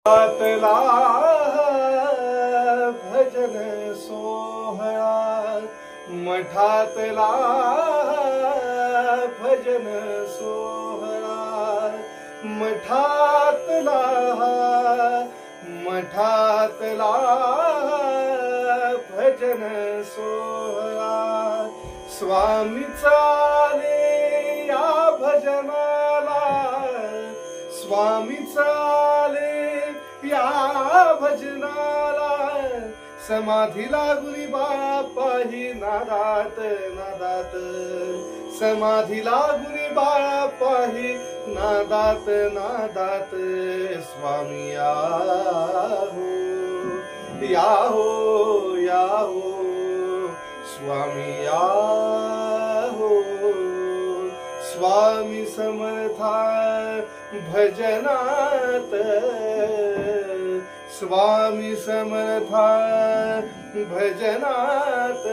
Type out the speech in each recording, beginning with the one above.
आतला भजन सोहळा, मठातला भजन सोहळा, मठातला भजन सोहळा. स्वामी चाले या भजनाला, स्वामी चाले या भजनाला, समाधी लागुनी बापाही नादात नादात, समाधी लागुनी बापाही नादात नादात. स्वामी याहो याहो याहो, स्वामी याहो. स्वामी समर्था भजनात, स्वामी समर्था भजनात.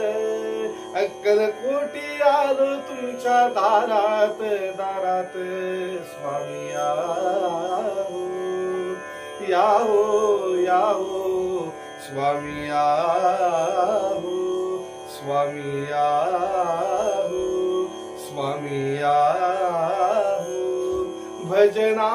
अक्कलकोटी आलो तुमच्या दारात दारात. स्वामी याहो याहो याहो, स्वामी याहो, स्वामी याहो, स्वामी याहो. भजना